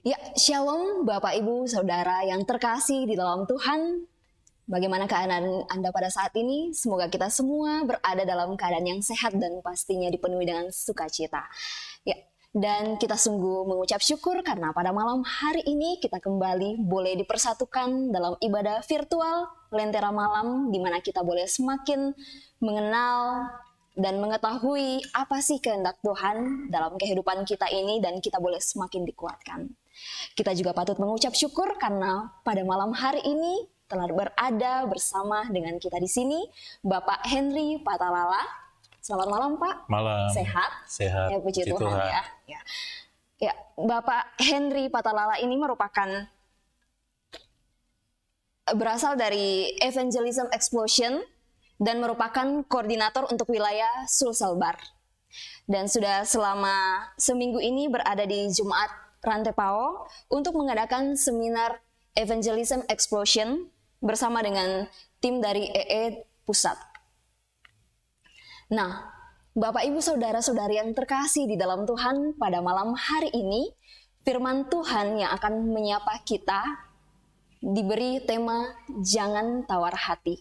Ya, Shalom Bapak Ibu Saudara yang terkasih di dalam Tuhan. Bagaimana keadaan Anda pada saat ini? Semoga kita semua berada dalam keadaan yang sehat dan pastinya dipenuhi dengan sukacita. Ya, dan kita sungguh mengucap syukur karena pada malam hari ini kita kembali boleh dipersatukan dalam ibadah virtual Lentera Malam, di mana kita boleh semakin mengenal dan mengetahui apa sih kehendak Tuhan dalam kehidupan kita ini, dan kita boleh semakin dikuatkan. Kita juga patut mengucap syukur karena pada malam hari ini telah berada bersama dengan kita di sini Bapak Henry Patalala. Selamat malam Pak. Malam. Sehat? Sehat. Ya, puji Tuhan ya. Ya, Bapak Henry Patalala ini merupakan berasal dari Evangelism Explosion dan merupakan koordinator untuk wilayah Sulselbar. Dan sudah selama seminggu ini berada di Jumat Rantepao untuk mengadakan seminar Evangelism Explosion bersama dengan tim dari EE Pusat. Nah, Bapak Ibu Saudara-saudari yang terkasih di dalam Tuhan, pada malam hari ini firman Tuhan yang akan menyapa kita diberi tema Jangan Tawar Hati.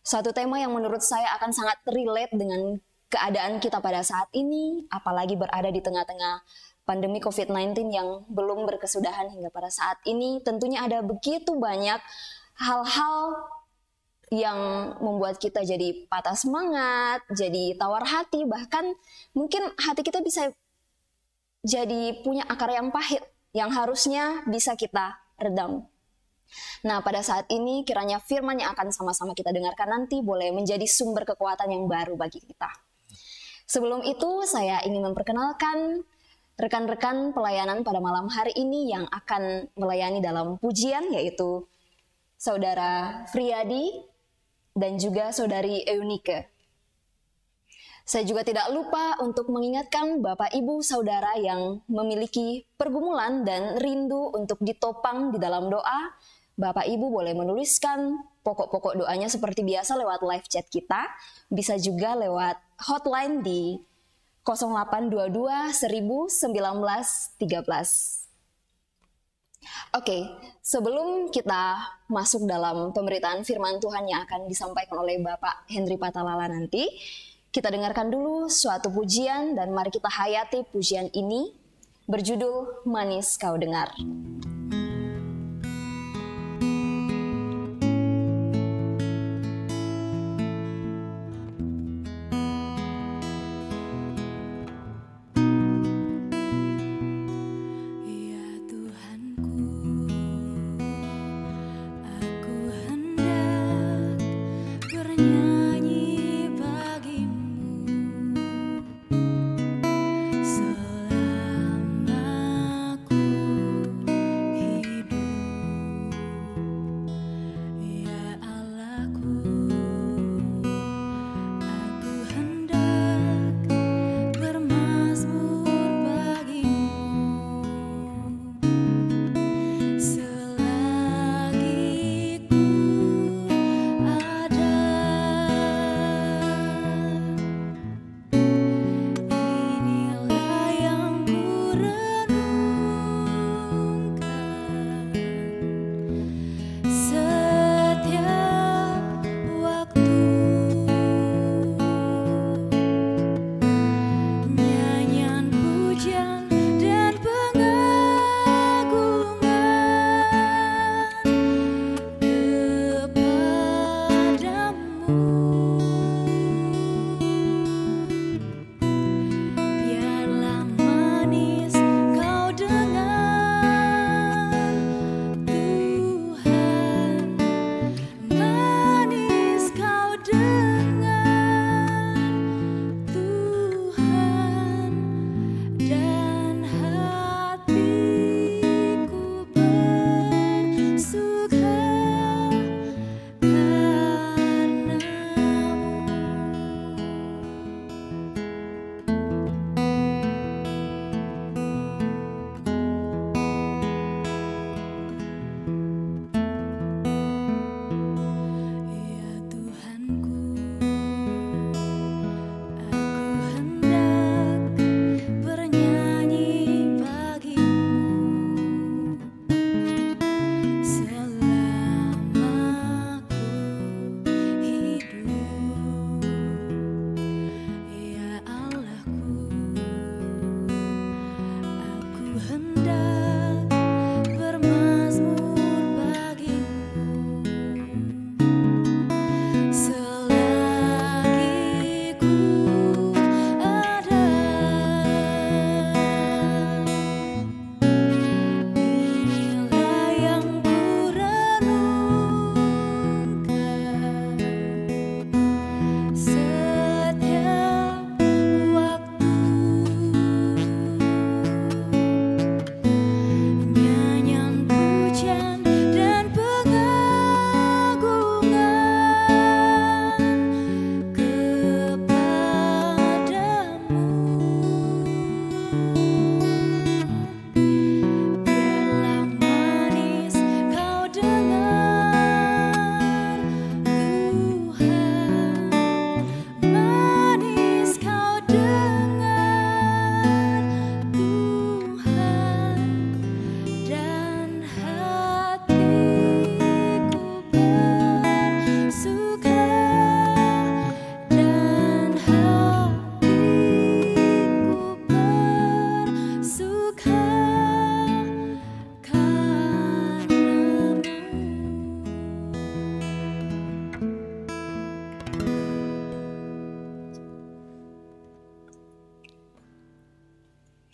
Suatu tema yang menurut saya akan sangat relate dengan keadaan kita pada saat ini, apalagi berada di tengah-tengah pandemi COVID-19 yang belum berkesudahan hingga pada saat ini. Tentunya ada begitu banyak hal-hal yang membuat kita jadi patah semangat, jadi tawar hati, bahkan mungkin hati kita bisa jadi punya akar yang pahit yang harusnya bisa kita redam. Nah, pada saat ini kiranya firman yang akan sama-sama kita dengarkan nanti boleh menjadi sumber kekuatan yang baru bagi kita. Sebelum itu, saya ingin memperkenalkan rekan-rekan pelayanan pada malam hari ini yang akan melayani dalam pujian, yaitu Saudara Friadi dan juga Saudari Eunike. Saya juga tidak lupa untuk mengingatkan Bapak Ibu Saudara yang memiliki pergumulan dan rindu untuk ditopang di dalam doa. Bapak Ibu boleh menuliskan pokok-pokok doanya seperti biasa lewat live chat kita. Bisa juga lewat hotline di 0822 1019 13. Oke, sebelum kita masuk dalam pemberitaan firman Tuhan yang akan disampaikan oleh Bapak Henry Patalala nanti, kita dengarkan dulu suatu pujian dan mari kita hayati pujian ini berjudul Manis Kau Dengar. Selama ku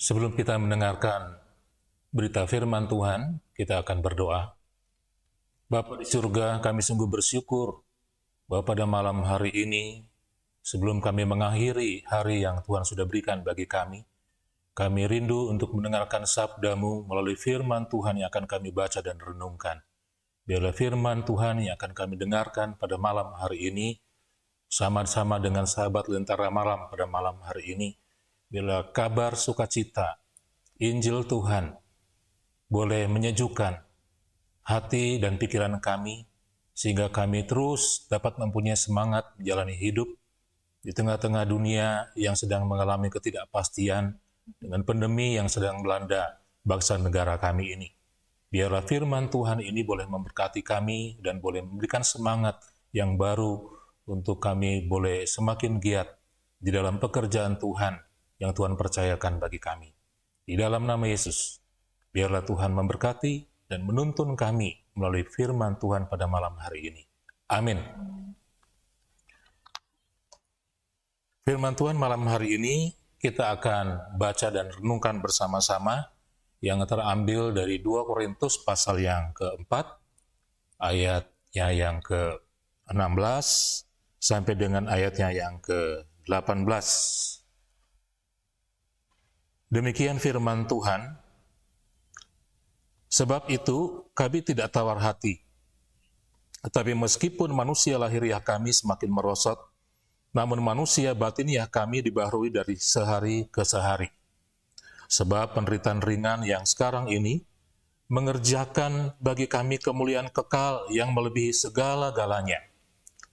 Sebelum kita mendengarkan berita firman Tuhan, kita akan berdoa. Bapa di surga, kami sungguh bersyukur bahwa pada malam hari ini, sebelum kami mengakhiri hari yang Tuhan sudah berikan bagi kami rindu untuk mendengarkan sabda-Mu melalui firman Tuhan yang akan kami baca dan renungkan. Biarlah firman Tuhan yang akan kami dengarkan pada malam hari ini, sama-sama dengan sahabat Lentera Malam pada malam hari ini, bila kabar sukacita, Injil Tuhan, boleh menyejukkan hati dan pikiran kami, sehingga kami terus dapat mempunyai semangat menjalani hidup di tengah-tengah dunia yang sedang mengalami ketidakpastian, dengan pandemi yang sedang melanda bangsa negara kami ini. Biarlah firman Tuhan ini boleh memberkati kami dan boleh memberikan semangat yang baru untuk kami boleh semakin giat di dalam pekerjaan Tuhan yang Tuhan percayakan bagi kami. Di dalam nama Yesus, biarlah Tuhan memberkati dan menuntun kami melalui firman Tuhan pada malam hari ini. Amin. Firman Tuhan malam hari ini kita akan baca dan renungkan bersama-sama yang terambil dari 2 Korintus pasal yang keempat, ayatnya yang ke-16 sampai dengan ayatnya yang ke-18. Demikian firman Tuhan, sebab itu kami tidak tawar hati, tetapi meskipun manusia lahiriah kami semakin merosot, namun manusia batiniah kami dibaharui dari sehari ke sehari. Sebab penderitaan ringan yang sekarang ini mengerjakan bagi kami kemuliaan kekal yang melebihi segala-galanya,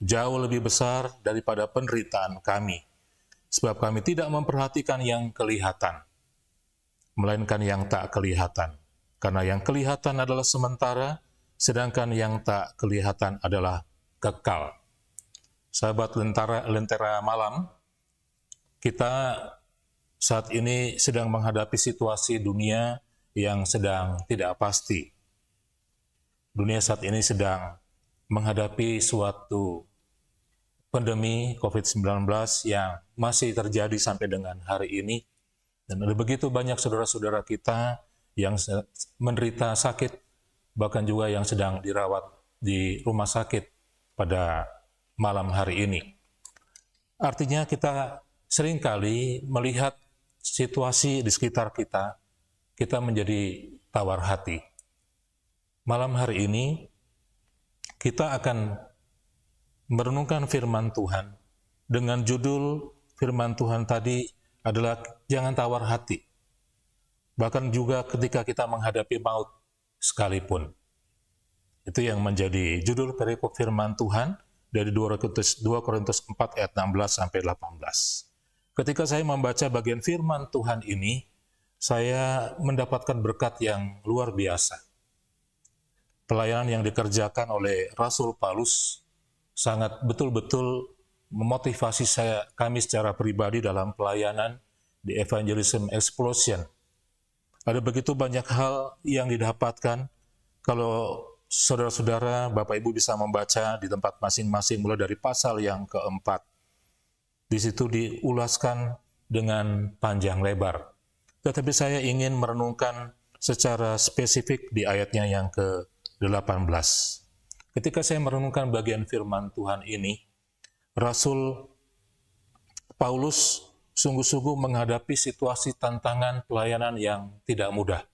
jauh lebih besar daripada penderitaan kami. Sebab kami tidak memperhatikan yang kelihatan, melainkan yang tak kelihatan. Karena yang kelihatan adalah sementara, sedangkan yang tak kelihatan adalah kekal. Sahabat Lentera Malam, kita saat ini sedang menghadapi situasi dunia yang sedang tidak pasti. Dunia saat ini sedang menghadapi suatu pandemi COVID-19 yang masih terjadi sampai dengan hari ini. Dan ada begitu banyak saudara-saudara kita yang menderita sakit, bahkan juga yang sedang dirawat di rumah sakit pada malam hari ini. Artinya kita seringkali melihat situasi di sekitar kita, kita menjadi tawar hati. Malam hari ini kita akan merenungkan firman Tuhan dengan judul firman Tuhan tadi adalah jangan tawar hati. Bahkan juga ketika kita menghadapi maut sekalipun. Itu yang menjadi judul perikop firman Tuhan dari 2 Korintus 4 ayat 16 sampai 18. Ketika saya membaca bagian firman Tuhan ini, saya mendapatkan berkat yang luar biasa. Pelayanan yang dikerjakan oleh Rasul Paulus sangat betul-betul memotivasi kami secara pribadi dalam pelayanan di Evangelism Explosion. Ada begitu banyak hal yang didapatkan kalau saudara-saudara, Bapak Ibu bisa membaca di tempat masing-masing mulai dari pasal yang keempat. Di situ diulaskan dengan panjang lebar. Tetapi saya ingin merenungkan secara spesifik di ayatnya yang ke-18. Ketika saya merenungkan bagian firman Tuhan ini, Rasul Paulus sungguh-sungguh menghadapi situasi tantangan pelayanan yang tidak mudah.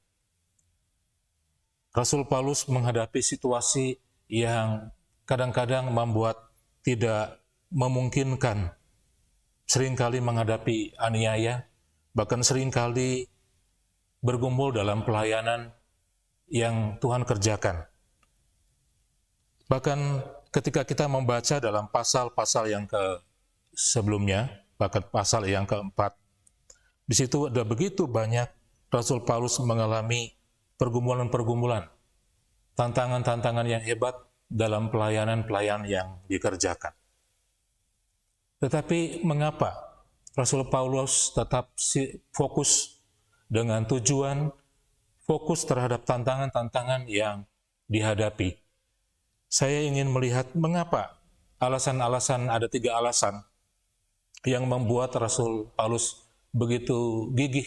Rasul Paulus menghadapi situasi yang kadang-kadang membuat tidak memungkinkan, seringkali menghadapi aniaya, bahkan seringkali bergumul dalam pelayanan yang Tuhan kerjakan. Bahkan ketika kita membaca dalam pasal-pasal yang sebelumnya, bahkan pasal yang keempat, di situ ada begitu banyak Rasul Paulus mengalami pergumulan-pergumulan, tantangan-tantangan yang hebat dalam pelayanan-pelayanan yang dikerjakan. Tetapi mengapa Rasul Paulus tetap fokus dengan tujuan, fokus terhadap tantangan-tantangan yang dihadapi? Saya ingin melihat mengapa alasan-alasan, ada 3 alasan yang membuat Rasul Paulus begitu gigih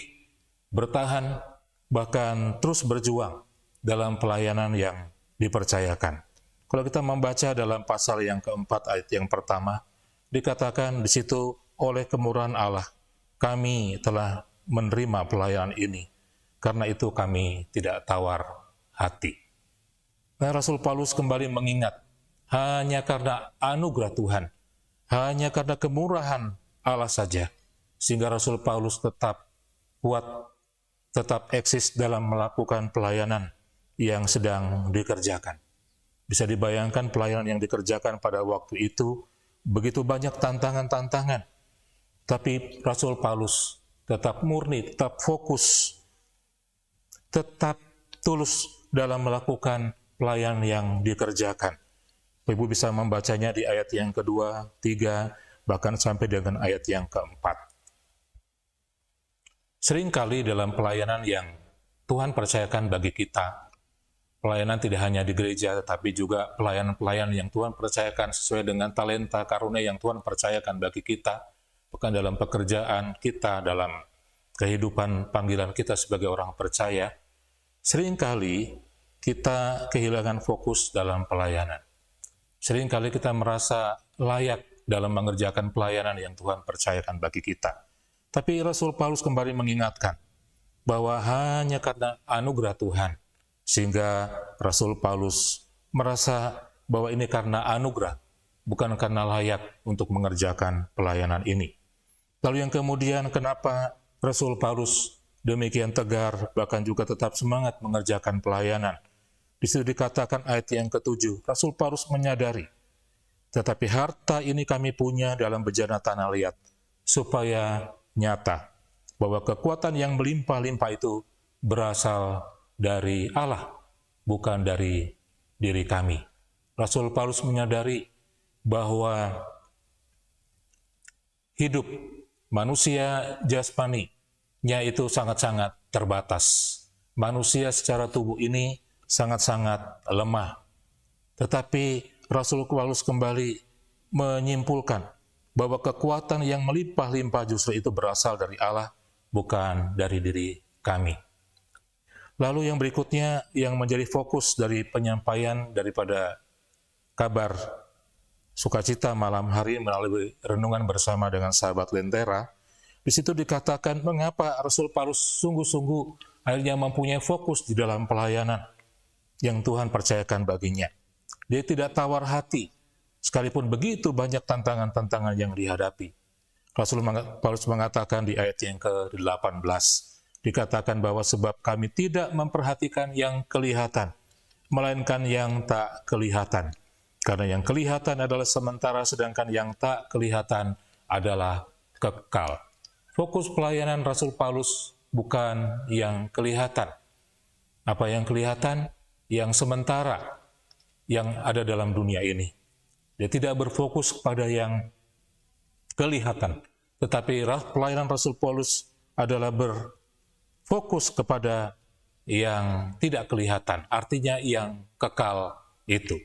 bertahan, bahkan terus berjuang dalam pelayanan yang dipercayakan. Kalau kita membaca dalam pasal yang keempat ayat yang pertama, dikatakan di situ, oleh kemurahan Allah, kami telah menerima pelayanan ini, karena itu kami tidak tawar hati. Nah, Rasul Paulus kembali mengingat, hanya karena anugerah Tuhan, hanya karena kemurahan Allah saja, sehingga Rasul Paulus tetap kuat, tetap eksis dalam melakukan pelayanan yang sedang dikerjakan. Bisa dibayangkan pelayanan yang dikerjakan pada waktu itu, begitu banyak tantangan-tantangan. Tapi Rasul Paulus tetap murni, tetap fokus, tetap tulus dalam melakukan pelayanan yang dikerjakan. Ibu bisa membacanya di ayat yang kedua, tiga, bahkan sampai dengan ayat yang keempat. Seringkali dalam pelayanan yang Tuhan percayakan bagi kita, pelayanan tidak hanya di gereja, tetapi juga pelayanan-pelayanan yang Tuhan percayakan sesuai dengan talenta karunia yang Tuhan percayakan bagi kita, bukan dalam pekerjaan kita, dalam kehidupan panggilan kita sebagai orang percaya. Seringkali kita kehilangan fokus dalam pelayanan. Seringkali kita merasa layak dalam mengerjakan pelayanan yang Tuhan percayakan bagi kita. Tapi Rasul Paulus kembali mengingatkan bahwa hanya karena anugerah Tuhan, sehingga Rasul Paulus merasa bahwa ini karena anugerah, bukan karena layak untuk mengerjakan pelayanan ini. Lalu yang kemudian, kenapa Rasul Paulus demikian tegar, bahkan juga tetap semangat mengerjakan pelayanan? Di situ dikatakan ayat yang ke-7, Rasul Paulus menyadari, tetapi harta ini kami punya dalam bejana tanah liat, supaya nyata bahwa kekuatan yang melimpah-limpah itu berasal dari Allah, bukan dari diri kami. Rasul Paulus menyadari bahwa hidup manusia jasmaninya itu sangat-sangat terbatas. Manusia secara tubuh ini sangat-sangat lemah. Tetapi Rasul Paulus kembali menyimpulkan bahwa kekuatan yang melimpah-limpah justru itu berasal dari Allah, bukan dari diri kami. Lalu yang berikutnya yang menjadi fokus dari penyampaian daripada kabar sukacita malam hari melalui renungan bersama dengan sahabat Lentera, di situ dikatakan mengapa Rasul Paulus sungguh-sungguh akhirnya mempunyai fokus di dalam pelayanan yang Tuhan percayakan baginya. Dia tidak tawar hati, sekalipun begitu banyak tantangan-tantangan yang dihadapi. Rasul Paulus mengatakan di ayat yang ke-18, dikatakan bahwa sebab kami tidak memperhatikan yang kelihatan, melainkan yang tak kelihatan. Karena yang kelihatan adalah sementara, sedangkan yang tak kelihatan adalah kekal. Fokus pelayanan Rasul Paulus bukan yang kelihatan. Apa yang kelihatan? Yang sementara, yang ada dalam dunia ini. Dia tidak berfokus pada yang kelihatan. Tetapi pelayanan Rasul Paulus adalah fokus kepada yang tidak kelihatan, artinya yang kekal itu.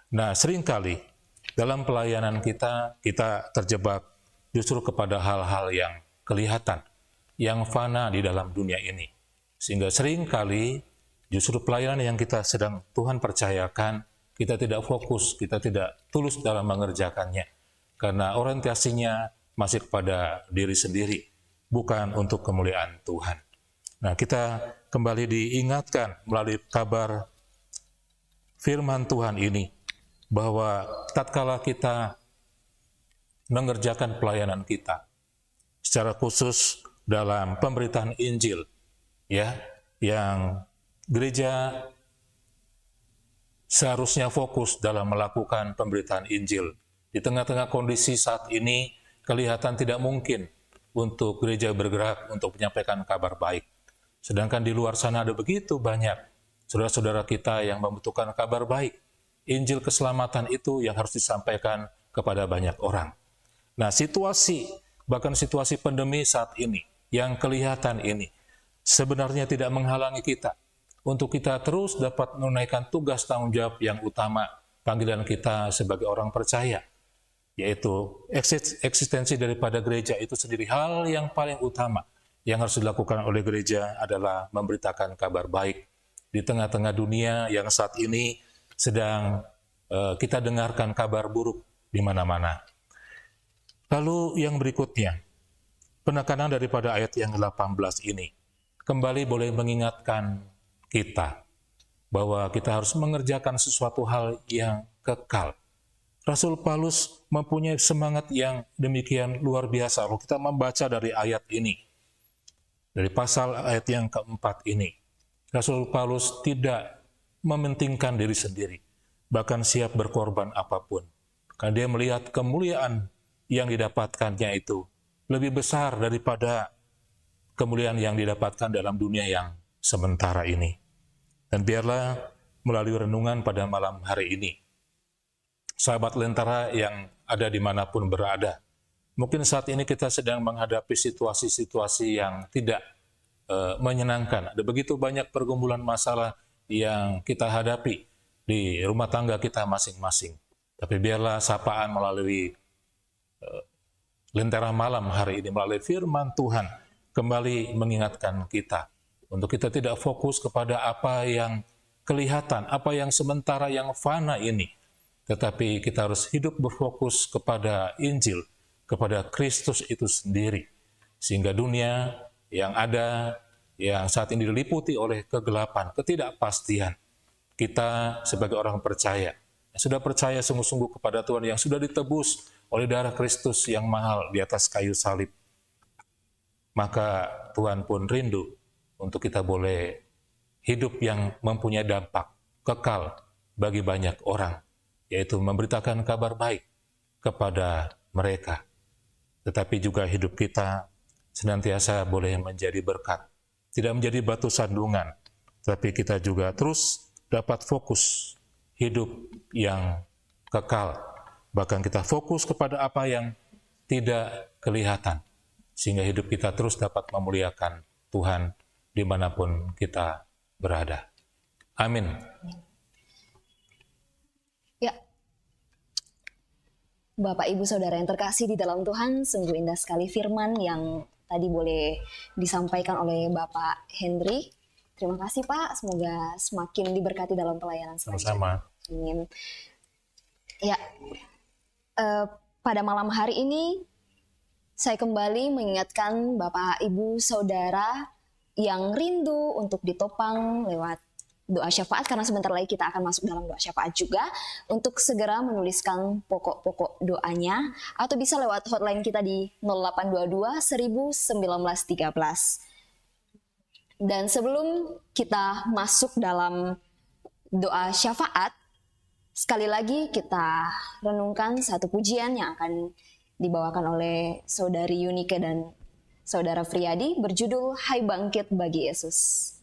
Nah, seringkali dalam pelayanan kita terjebak justru kepada hal-hal yang kelihatan, yang fana di dalam dunia ini. Sehingga seringkali justru pelayanan yang kita sedang Tuhan percayakan, kita tidak fokus, kita tidak tulus dalam mengerjakannya. Karena orientasinya masih kepada diri sendiri, bukan untuk kemuliaan Tuhan. Nah, kita kembali diingatkan melalui kabar firman Tuhan ini, bahwa tatkala kita mengerjakan pelayanan kita, secara khusus dalam pemberitaan Injil, ya, yang gereja seharusnya fokus dalam melakukan pemberitaan Injil. Di tengah-tengah kondisi saat ini, kelihatan tidak mungkin untuk gereja bergerak untuk menyampaikan kabar baik. Sedangkan di luar sana ada begitu banyak saudara-saudara kita yang membutuhkan kabar baik. Injil keselamatan itu yang harus disampaikan kepada banyak orang. Nah, bahkan situasi pandemi saat ini, yang kelihatan ini, sebenarnya tidak menghalangi kita untuk kita terus dapat menunaikan tugas tanggung jawab yang utama, panggilan kita sebagai orang percaya, yaitu eksistensi daripada gereja itu sendiri hal yang paling utama, yang harus dilakukan oleh gereja adalah memberitakan kabar baik di tengah-tengah dunia yang saat ini sedang kita dengarkan kabar buruk di mana-mana. Lalu yang berikutnya, penekanan daripada ayat yang 18 ini kembali boleh mengingatkan kita bahwa kita harus mengerjakan sesuatu hal yang kekal. Rasul Paulus mempunyai semangat yang demikian luar biasa. Kalau kita membaca dari ayat ini, dari pasal ayat yang keempat ini, Rasul Paulus tidak mementingkan diri sendiri, bahkan siap berkorban apapun. Karena dia melihat kemuliaan yang didapatkannya itu lebih besar daripada kemuliaan yang didapatkan dalam dunia yang sementara ini. Dan biarlah melalui renungan pada malam hari ini, sahabat Lentera yang ada dimanapun berada, mungkin saat ini kita sedang menghadapi situasi-situasi yang tidak menyenangkan. Ada begitu banyak pergumulan masalah yang kita hadapi di rumah tangga kita masing-masing. Tapi biarlah sapaan melalui Lentera malam hari ini, melalui firman Tuhan, kembali mengingatkan kita untuk kita tidak fokus kepada apa yang kelihatan, apa yang sementara, yang fana ini. Tetapi kita harus hidup berfokus kepada Injil, kepada Kristus itu sendiri. Sehingga dunia yang ada, yang saat ini diliputi oleh kegelapan, ketidakpastian, kita sebagai orang percaya, yang sudah percaya sungguh-sungguh kepada Tuhan, yang sudah ditebus oleh darah Kristus yang mahal di atas kayu salib, maka Tuhan pun rindu untuk kita boleh hidup yang mempunyai dampak kekal bagi banyak orang, yaitu memberitakan kabar baik kepada mereka. Tetapi juga hidup kita senantiasa boleh menjadi berkat, tidak menjadi batu sandungan, tapi kita juga terus dapat fokus hidup yang kekal. Bahkan kita fokus kepada apa yang tidak kelihatan, sehingga hidup kita terus dapat memuliakan Tuhan dimanapun kita berada. Amin. Ya, Bapak, Ibu, Saudara yang terkasih di dalam Tuhan, sungguh indah sekali firman yang tadi boleh disampaikan oleh Bapak Henry. Terima kasih Pak, semoga semakin diberkati dalam pelayanan selanjutnya. Sama-sama. Amin. Ya, pada malam hari ini saya kembali mengingatkan Bapak, Ibu, Saudara yang rindu untuk ditopang lewat doa syafaat, karena sebentar lagi kita akan masuk dalam doa syafaat juga, untuk segera menuliskan pokok-pokok doanya, atau bisa lewat hotline kita di 0822 1913. Dan sebelum kita masuk dalam doa syafaat, sekali lagi kita renungkan satu pujian yang akan dibawakan oleh Saudari Yunike dan Saudara Friadi, berjudul Hai Bangkit Bagi Yesus.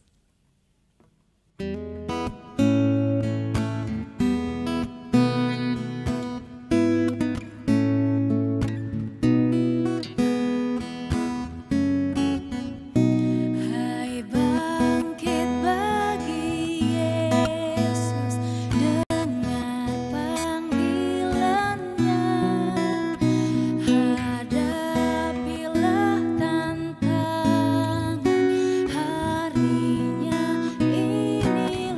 Harinya ini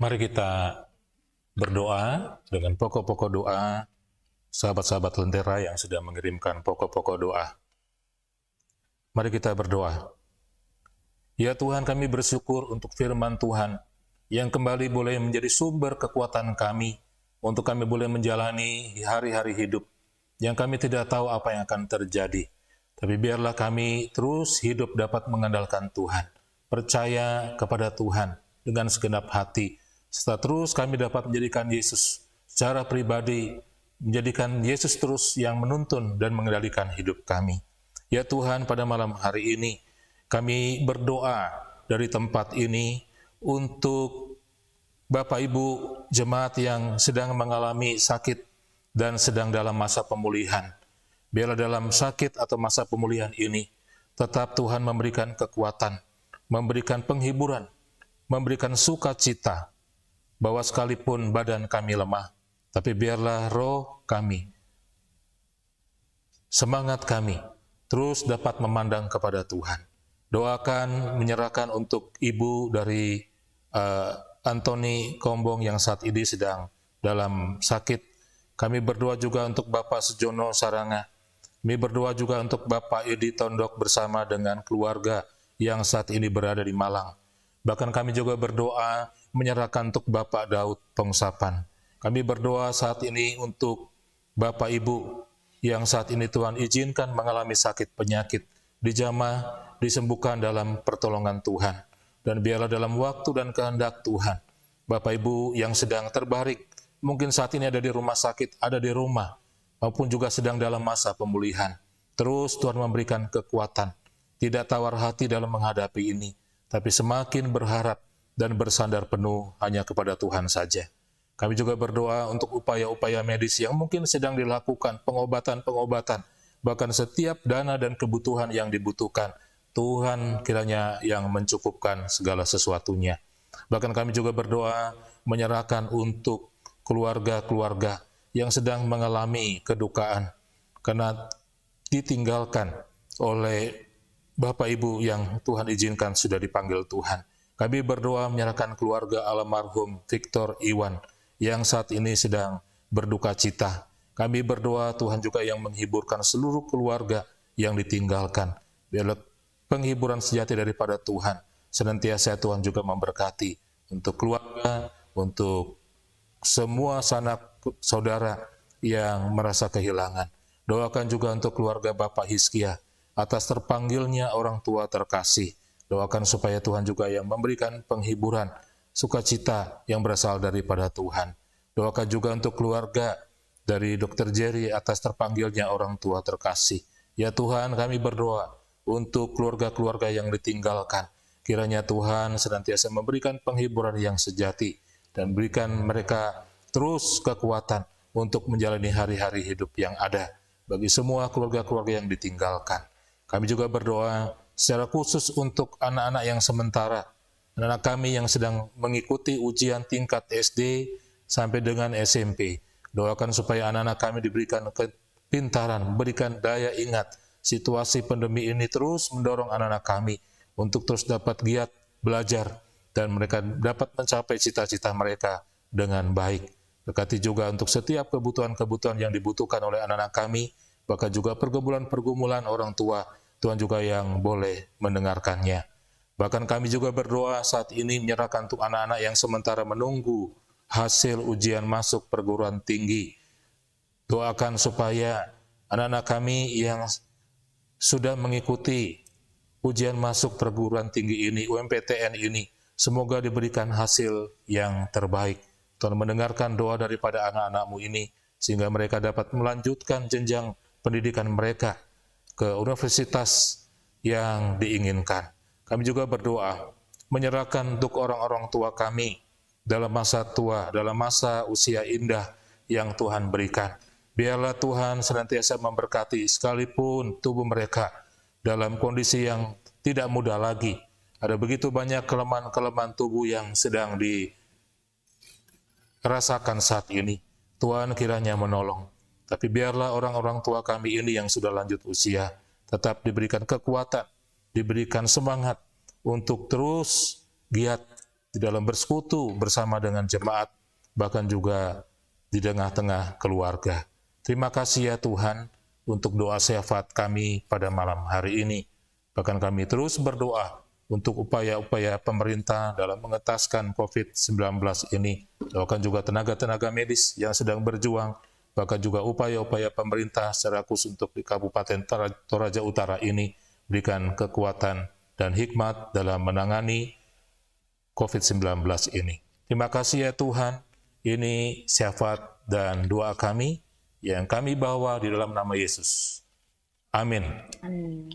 Mari kita berdoa dengan pokok-pokok doa sahabat-sahabat Lentera yang sudah mengirimkan pokok-pokok doa. Mari kita berdoa. Ya Tuhan, kami bersyukur untuk firman Tuhan yang kembali boleh menjadi sumber kekuatan kami untuk kami boleh menjalani hari-hari hidup yang kami tidak tahu apa yang akan terjadi. Tapi biarlah kami terus hidup dapat mengandalkan Tuhan, percaya kepada Tuhan dengan segenap hati, serta terus kami dapat menjadikan Yesus secara pribadi, menjadikan Yesus terus yang menuntun dan mengendalikan hidup kami. Ya Tuhan, pada malam hari ini kami berdoa dari tempat ini untuk Bapak Ibu jemaat yang sedang mengalami sakit dan sedang dalam masa pemulihan. Biarlah dalam sakit atau masa pemulihan ini tetap Tuhan memberikan kekuatan, memberikan penghiburan, memberikan sukacita, bahwa sekalipun badan kami lemah, tapi biarlah roh kami, semangat kami, terus dapat memandang kepada Tuhan. Doakan, menyerahkan untuk ibu dari Antoni Kombong yang saat ini sedang dalam sakit. Kami berdoa juga untuk Bapak Sejono Saranga. Kami berdoa juga untuk Bapak Edi Tondok bersama dengan keluarga yang saat ini berada di Malang. Bahkan kami juga berdoa menyerahkan untuk Bapak Daud Pongsapan. Kami berdoa saat ini untuk Bapak Ibu yang saat ini Tuhan izinkan mengalami sakit penyakit, dijamah, disembuhkan dalam pertolongan Tuhan. Dan biarlah dalam waktu dan kehendak Tuhan, Bapak Ibu yang sedang terbaring, mungkin saat ini ada di rumah sakit, ada di rumah, maupun juga sedang dalam masa pemulihan. Terus Tuhan memberikan kekuatan, tidak tawar hati dalam menghadapi ini, tapi semakin berharap dan bersandar penuh hanya kepada Tuhan saja. Kami juga berdoa untuk upaya-upaya medis yang mungkin sedang dilakukan, pengobatan-pengobatan, bahkan setiap dana dan kebutuhan yang dibutuhkan, Tuhan kiranya yang mencukupkan segala sesuatunya. Bahkan kami juga berdoa menyerahkan untuk keluarga-keluarga yang sedang mengalami kedukaan karena ditinggalkan oleh Bapak Ibu yang Tuhan izinkan sudah dipanggil Tuhan. Kami berdoa menyerahkan keluarga almarhum Victor Iwan yang saat ini sedang berduka cita. Kami berdoa Tuhan juga yang menghiburkan seluruh keluarga yang ditinggalkan. Biarlah penghiburan sejati daripada Tuhan. Senantiasa Tuhan juga memberkati untuk keluarga, untuk semua sanak saudara yang merasa kehilangan. Doakan juga untuk keluarga Bapak Hizkia atas terpanggilnya orang tua terkasih. Doakan supaya Tuhan juga yang memberikan penghiburan, sukacita yang berasal daripada Tuhan. Doakan juga untuk keluarga dari Dr. Jerry atas terpanggilnya orang tua terkasih. Ya Tuhan, kami berdoa untuk keluarga-keluarga yang ditinggalkan. Kiranya Tuhan senantiasa memberikan penghiburan yang sejati dan berikan mereka terus kekuatan untuk menjalani hari-hari hidup yang ada bagi semua keluarga-keluarga yang ditinggalkan. Kami juga berdoa secara khusus untuk anak-anak yang sementara, anak-anak kami yang sedang mengikuti ujian tingkat SD sampai dengan SMP. Doakan supaya anak-anak kami diberikan kepintaran, memberikan daya ingat. Situasi pandemi ini terus mendorong anak-anak kami untuk terus dapat giat belajar dan mereka dapat mencapai cita-cita mereka dengan baik. Berkati juga untuk setiap kebutuhan-kebutuhan yang dibutuhkan oleh anak-anak kami, bahkan juga pergumulan-pergumulan orang tua, Tuhan juga yang boleh mendengarkannya. Bahkan kami juga berdoa saat ini menyerahkan untuk anak-anak yang sementara menunggu hasil ujian masuk perguruan tinggi. Doakan supaya anak-anak kami yang sudah mengikuti ujian masuk perguruan tinggi ini, UMPTN ini, semoga diberikan hasil yang terbaik. Tuhan mendengarkan doa daripada anak-anak-Mu ini, sehingga mereka dapat melanjutkan jenjang pendidikan mereka ke universitas yang diinginkan. Kami juga berdoa, menyerahkan untuk orang-orang tua kami, dalam masa tua, dalam masa usia indah yang Tuhan berikan. Biarlah Tuhan senantiasa memberkati sekalipun tubuh mereka dalam kondisi yang tidak mudah lagi. Ada begitu banyak kelemahan-kelemahan tubuh yang sedang dirasakan saat ini. Tuhan kiranya menolong. Tapi biarlah orang-orang tua kami ini yang sudah lanjut usia tetap diberikan kekuatan, diberikan semangat untuk terus giat di dalam bersekutu bersama dengan jemaat, bahkan juga di tengah-tengah keluarga. Terima kasih ya Tuhan untuk doa syafaat kami pada malam hari ini. Bahkan kami terus berdoa untuk upaya-upaya pemerintah dalam mengentaskan COVID-19 ini, bahkan juga tenaga-tenaga medis yang sedang berjuang, bahkan juga upaya-upaya pemerintah secara khusus untuk di Kabupaten Toraja Utara ini, berikan kekuatan dan hikmat dalam menangani COVID-19 ini. Terima kasih ya Tuhan, ini syafaat dan doa kami yang kami bawa di dalam nama Yesus. Amin. Amin.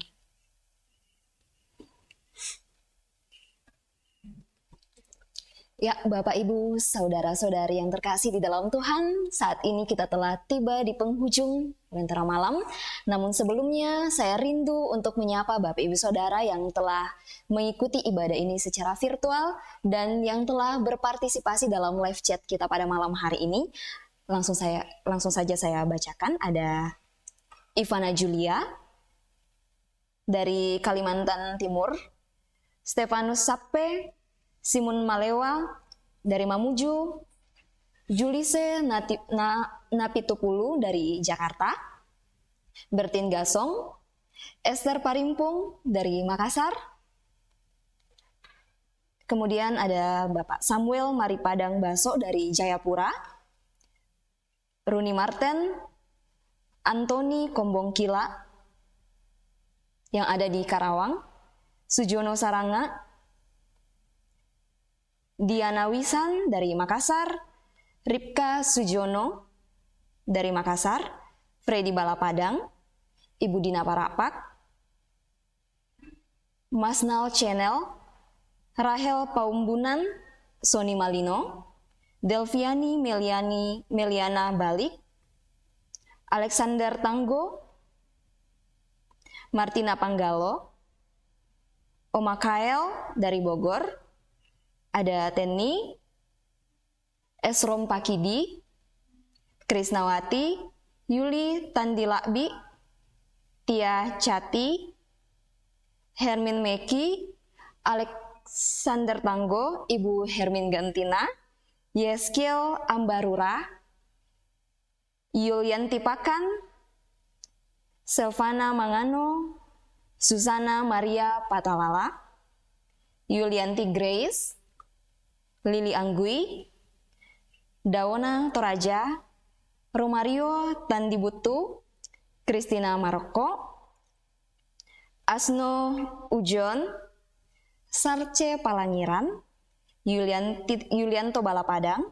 Ya, Bapak, Ibu, Saudara-saudari yang terkasih di dalam Tuhan, saat ini kita telah tiba di penghujung Lentera Malam. Namun sebelumnya saya rindu untuk menyapa Bapak, Ibu, Saudara yang telah mengikuti ibadah ini secara virtual dan yang telah berpartisipasi dalam live chat kita pada malam hari ini. Langsung saja saya bacakan. Ada Ivana Julia dari Kalimantan Timur, Stefanus Sappe, Simon Malewa dari Mamuju, Julise Napitupulu dari Jakarta, Bertin Gasong, Esther Parimpung dari Makassar, kemudian ada Bapak Samuel Maripadang Baso dari Jayapura, Runi Marten, Antoni Kombongkila yang ada di Karawang, Sujono Saranga, Diana Wisan dari Makassar, Ripka Sujono dari Makassar, Freddy Balapadang, Ibu Dina Parapak, Masnal Channel, Rahel Paumbunan, Sony Malino, Delviani Meliana Balik, Alexander Tanggo, Martina Panggalo, Oma Kael dari Bogor, ada Teni, Esrom Pakidi, Krisnawati, Yuli Tandilakbi, Tia Cati, Hermin Meki, Alexander Tanggo, Ibu Hermin Gantina, Yeskiel Ambarura, Yulianti Pakan, Silvana Mangano, Susana Maria Patalala, Yulianti Grace, Lili Anggui, Daona Toraja, Romario Tandibutu, Christina Maroko, Asno Ujon, Sarce Palangiran, Yulianto Balapadang,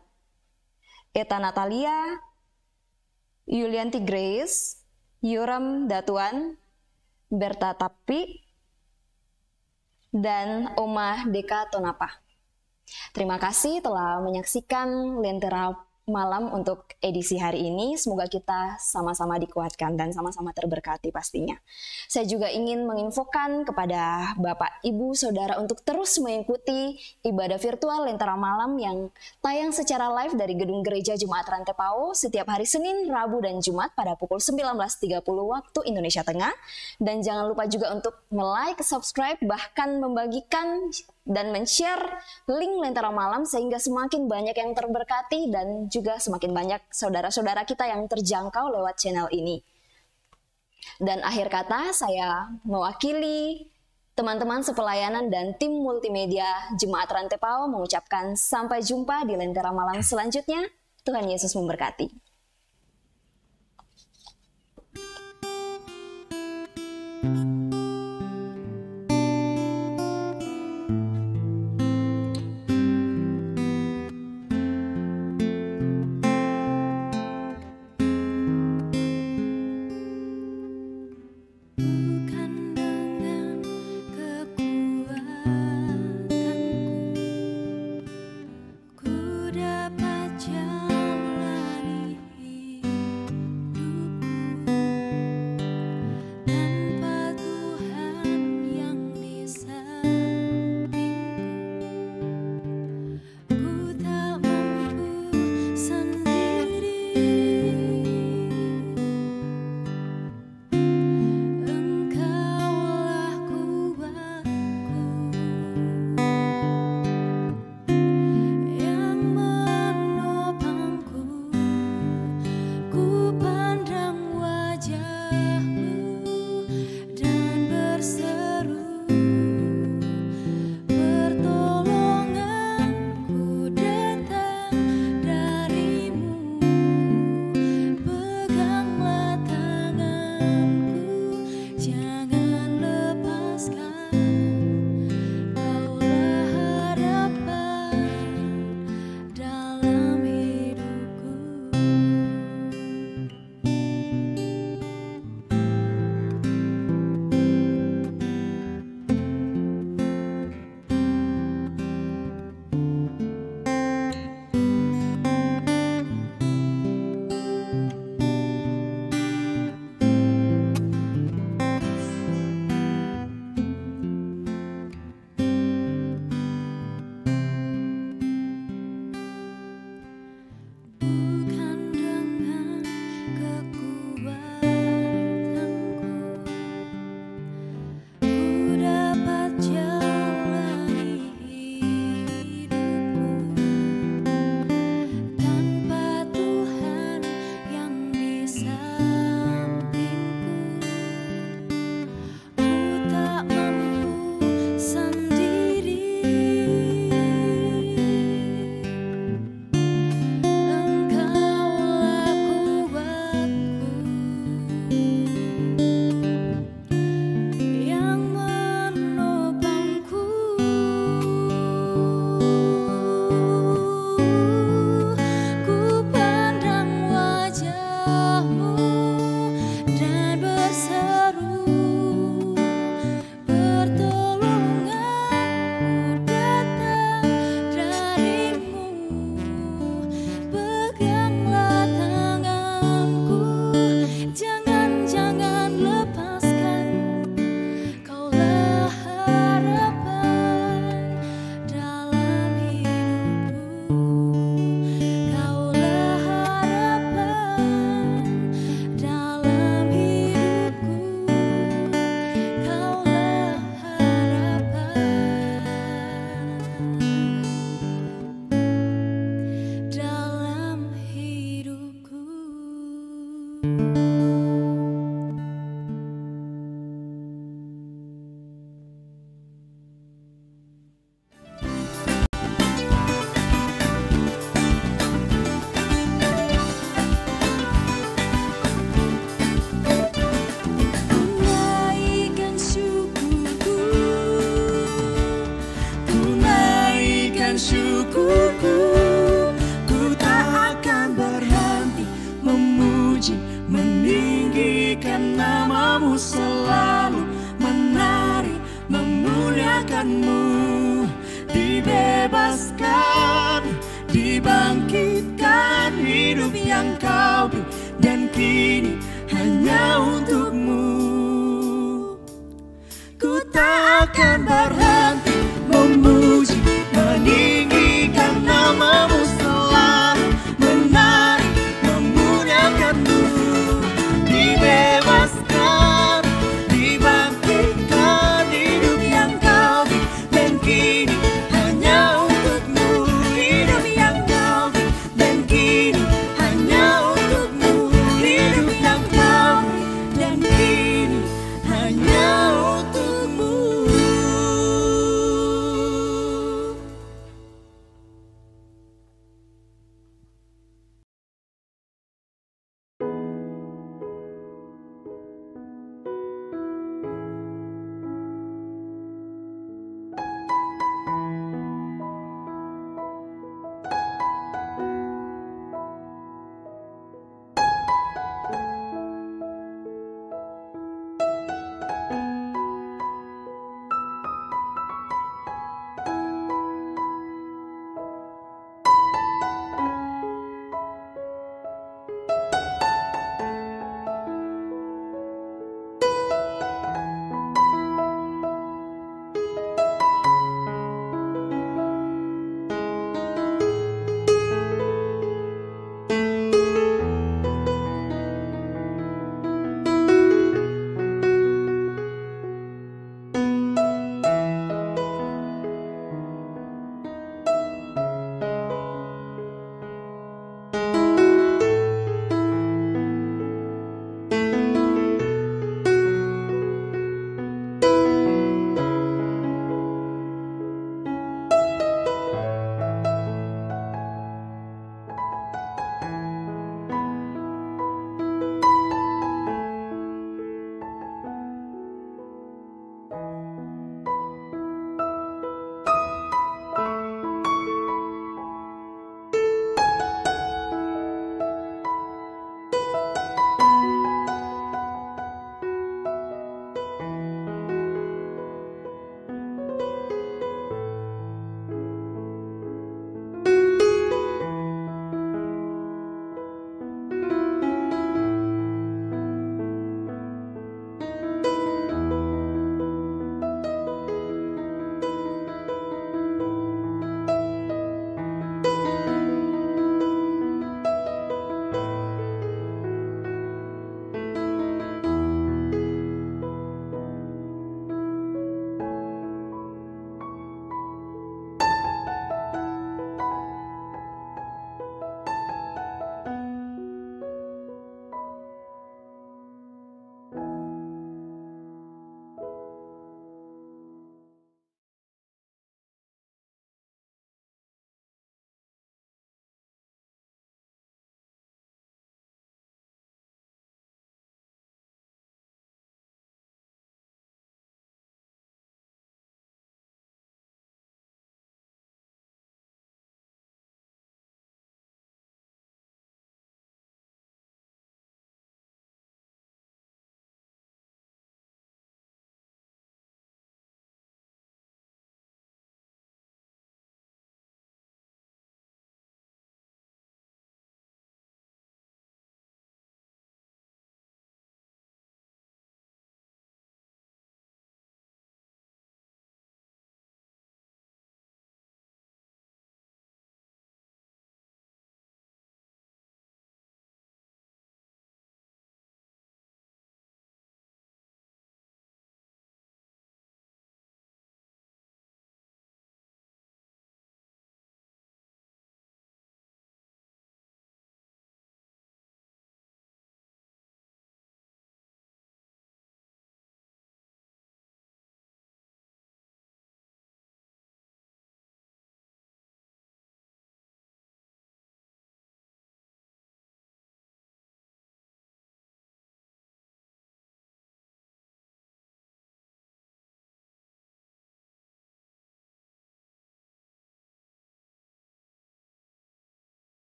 Eta Natalia, Yulianti Grace, Yoram Datuan, Berta Tapi, dan Oma Deka Tonapa. Terima kasih telah menyaksikan Lentera Malam untuk edisi hari ini. Semoga kita sama-sama dikuatkan dan sama-sama terberkati pastinya. Saya juga ingin menginfokan kepada Bapak, Ibu, Saudara untuk terus mengikuti ibadah virtual Lentera Malam yang tayang secara live dari Gedung Gereja Jemaat Rantepao setiap hari Senin, Rabu, dan Jumat pada pukul 19.30 waktu Indonesia Tengah. Dan jangan lupa juga untuk like, subscribe, bahkan membagikan dan men-share link Lentera Malam sehingga semakin banyak yang terberkati dan juga semakin banyak saudara-saudara kita yang terjangkau lewat channel ini. Dan akhir kata, saya mewakili teman-teman sepelayanan dan tim multimedia Jemaat Rantepao mengucapkan sampai jumpa di Lentera Malam selanjutnya. Tuhan Yesus memberkati. Dapat jalani syukurku, ku tak akan berhenti memuji, meninggikan namamu, selalu menari, memuliakanmu. Dibebaskan, dibangkitkan hidup yang kau beri